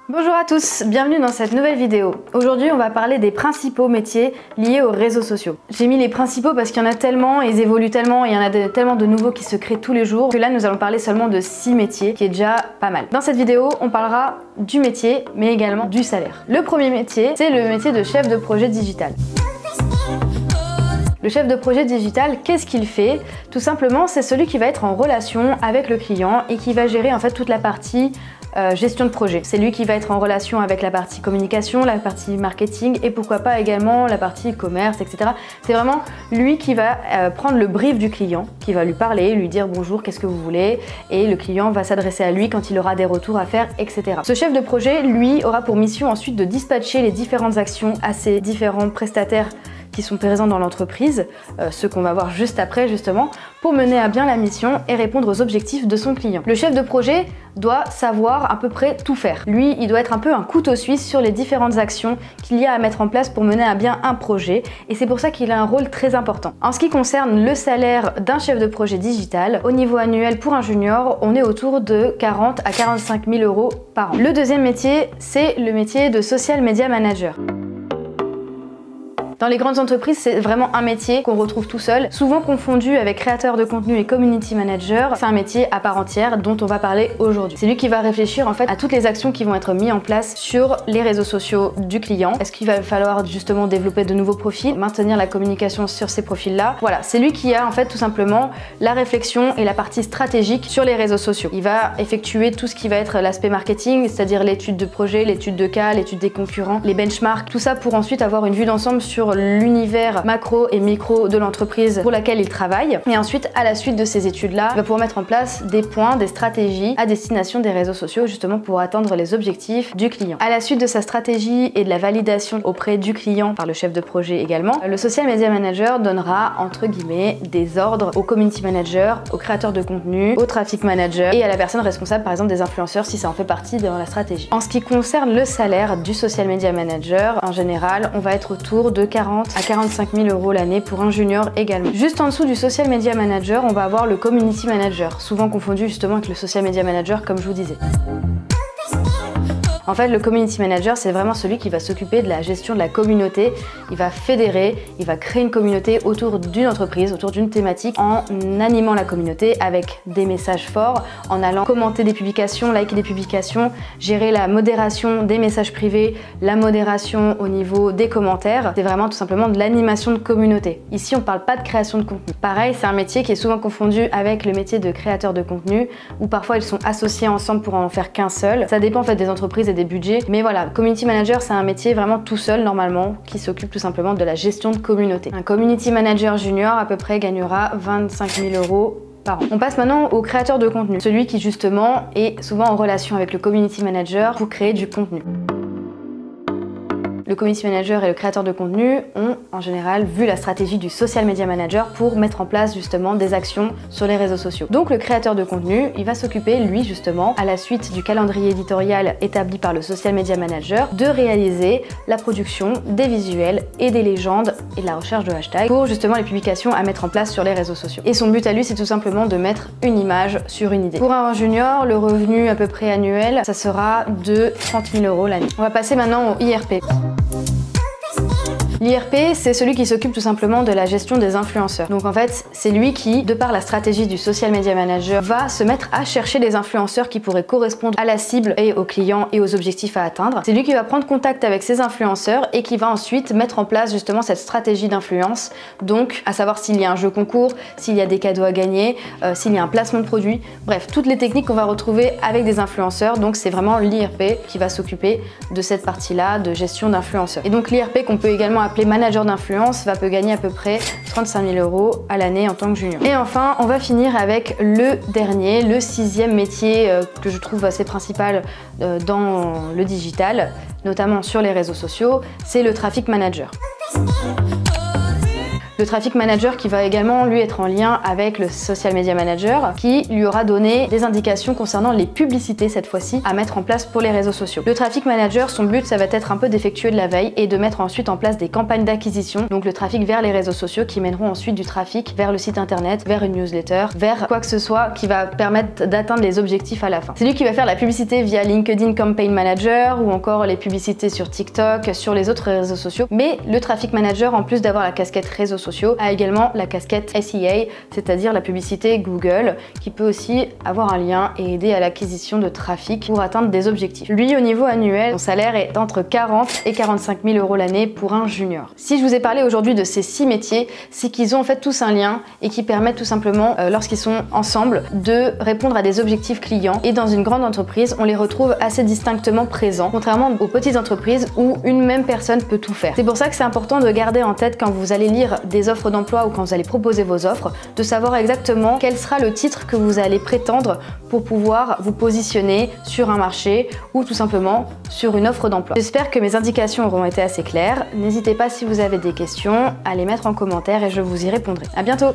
Bonjour à tous, bienvenue dans cette nouvelle vidéo. Aujourd'hui on va parler des principaux métiers liés aux réseaux sociaux. J'ai mis les principaux parce qu'il y en a tellement, ils évoluent tellement, et il y en a tellement de nouveaux qui se créent tous les jours que là nous allons parler seulement de 6 métiers, qui est déjà pas mal. Dans cette vidéo on parlera du métier mais également du salaire. Le premier métier, c'est le métier de chef de projet digital. Le chef de projet digital, qu'est-ce qu'il fait? Tout simplement, c'est celui qui va être en relation avec le client et qui va gérer en fait toute la partie gestion de projet. C'est lui qui va être en relation avec la partie communication, la partie marketing et pourquoi pas également la partie commerce, etc. C'est vraiment lui qui va prendre le brief du client, qui va lui parler, lui dire bonjour, qu'est-ce que vous voulez, et le client va s'adresser à lui quand il aura des retours à faire, etc. Ce chef de projet, lui, aura pour mission ensuite de dispatcher les différentes actions à ses différents prestataires qui sont présents dans l'entreprise, ceux qu'on va voir juste après justement, pour mener à bien la mission et répondre aux objectifs de son client. Le chef de projet doit savoir à peu près tout faire. Lui, il doit être un peu un couteau suisse sur les différentes actions qu'il y a à mettre en place pour mener à bien un projet, et c'est pour ça qu'il a un rôle très important. En ce qui concerne le salaire d'un chef de projet digital, au niveau annuel pour un junior, on est autour de 40 à 45 000 € par an. Le deuxième métier, c'est le métier de social media manager. Dans les grandes entreprises, c'est vraiment un métier qu'on retrouve tout seul, souvent confondu avec créateur de contenu et community manager. C'est un métier à part entière dont on va parler aujourd'hui. C'est lui qui va réfléchir en fait à toutes les actions qui vont être mises en place sur les réseaux sociaux du client. Est-ce qu'il va falloir justement développer de nouveaux profils, maintenir la communication sur ces profils-là? Voilà, c'est lui qui a en fait tout simplement la réflexion et la partie stratégique sur les réseaux sociaux. Il va effectuer tout ce qui va être l'aspect marketing, c'est-à-dire l'étude de projet, l'étude de cas, l'étude des concurrents, les benchmarks, tout ça pour ensuite avoir une vue d'ensemble sur l'univers macro et micro de l'entreprise pour laquelle il travaille. Et ensuite, à la suite de ces études-là, il va pouvoir mettre en place des points, des stratégies à destination des réseaux sociaux justement pour atteindre les objectifs du client. À la suite de sa stratégie et de la validation auprès du client par le chef de projet également, le social media manager donnera entre guillemets des ordres au community manager, au créateur de contenu, au traffic manager et à la personne responsable par exemple des influenceurs si ça en fait partie dans la stratégie. En ce qui concerne le salaire du social media manager, en général, on va être autour de 40 à 45 000 € l'année pour un junior également. Juste en dessous du social media manager, on va avoir le community manager, souvent confondu justement avec le social media manager comme je vous disais. En fait, le community manager, c'est vraiment celui qui va s'occuper de la gestion de la communauté. Il va fédérer, il va créer une communauté autour d'une entreprise, autour d'une thématique, en animant la communauté avec des messages forts, en allant commenter des publications, liker des publications, gérer la modération des messages privés, la modération au niveau des commentaires. C'est vraiment tout simplement de l'animation de communauté. Ici, on ne parle pas de création de contenu. Pareil, c'est un métier qui est souvent confondu avec le métier de créateur de contenu, où parfois ils sont associés ensemble pour en faire qu'un seul. Ça dépend en fait des entreprises et des budgets, mais voilà, community manager c'est un métier vraiment tout seul normalement qui s'occupe tout simplement de la gestion de communauté. Un community manager junior à peu près gagnera 25 000 € par an. On passe maintenant au créateur de contenu, celui qui justement est souvent en relation avec le community manager pour créer du contenu. Le community manager et le créateur de contenu ont en général vu la stratégie du social media manager pour mettre en place justement des actions sur les réseaux sociaux. Donc le créateur de contenu, il va s'occuper lui justement, à la suite du calendrier éditorial établi par le social media manager, de réaliser la production des visuels et des légendes et de la recherche de hashtags pour justement les publications à mettre en place sur les réseaux sociaux. Et son but à lui, c'est tout simplement de mettre une image sur une idée. Pour un junior, le revenu à peu près annuel, ça sera de 30 000 € l'année. On va passer maintenant au IRP. L'IRP, c'est celui qui s'occupe tout simplement de la gestion des influenceurs. Donc en fait, c'est lui qui, de par la stratégie du social media manager, va se mettre à chercher des influenceurs qui pourraient correspondre à la cible et aux clients et aux objectifs à atteindre. C'est lui qui va prendre contact avec ces influenceurs et qui va ensuite mettre en place justement cette stratégie d'influence. Donc, à savoir s'il y a un jeu concours, s'il y a des cadeaux à gagner, s'il y a un placement de produit, bref, toutes les techniques qu'on va retrouver avec des influenceurs. Donc c'est vraiment l'IRP qui va s'occuper de cette partie-là de gestion d'influenceurs. Et donc l'IRP qu'on peut également appelé manager d'influence peut gagner à peu près 35 000 € à l'année en tant que junior. Et enfin, on va finir avec le dernier, le sixième métier que je trouve assez principal dans le digital, notamment sur les réseaux sociaux, c'est le traffic manager. Le Traffic Manager qui va également lui être en lien avec le Social Media Manager qui lui aura donné des indications concernant les publicités cette fois-ci à mettre en place pour les réseaux sociaux. Le Traffic Manager, son but ça va être un peu d'effectuer de la veille et de mettre ensuite en place des campagnes d'acquisition, donc le trafic vers les réseaux sociaux qui mèneront ensuite du trafic vers le site internet, vers une newsletter, vers quoi que ce soit qui va permettre d'atteindre les objectifs à la fin. C'est lui qui va faire la publicité via LinkedIn Campaign Manager ou encore les publicités sur TikTok, sur les autres réseaux sociaux. Mais le Traffic Manager, en plus d'avoir la casquette réseaux sociaux, a également la casquette SEA, c'est-à-dire la publicité Google, qui peut aussi avoir un lien et aider à l'acquisition de trafic pour atteindre des objectifs. Lui, au niveau annuel, son salaire est entre 40 et 45 000 € l'année pour un junior. Si je vous ai parlé aujourd'hui de ces 6 métiers, c'est qu'ils ont en fait tous un lien et qui permettent tout simplement, lorsqu'ils sont ensemble, de répondre à des objectifs clients. Et dans une grande entreprise, on les retrouve assez distinctement présents, contrairement aux petites entreprises où une même personne peut tout faire. C'est pour ça que c'est important de garder en tête quand vous allez lire des offres d'emploi ou quand vous allez proposer vos offres, de savoir exactement quel sera le titre que vous allez prétendre pour pouvoir vous positionner sur un marché ou tout simplement sur une offre d'emploi. J'espère que mes indications auront été assez claires. N'hésitez pas si vous avez des questions à les mettre en commentaire et je vous y répondrai. À bientôt!